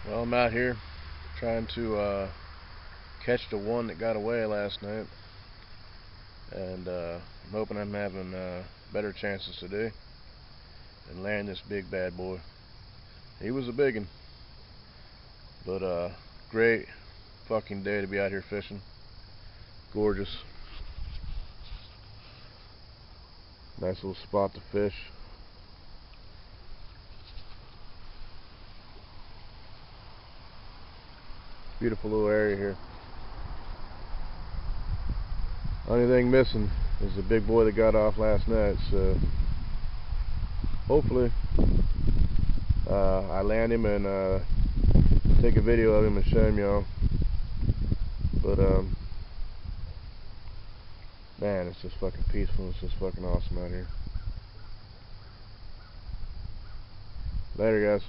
Well, I'm out here trying to catch the one that got away last night, and I'm hoping I'm having better chances today and land this big bad boy. He was a biggin', but great fucking day to be out here fishing. Gorgeous. Nice little spot to fish. Beautiful little area here. Only thing missing is the big boy that got off last night, so hopefully I land him and take a video of him and show him y'all. But man, it's just fucking peaceful. It's just fucking awesome out here. Later, guys.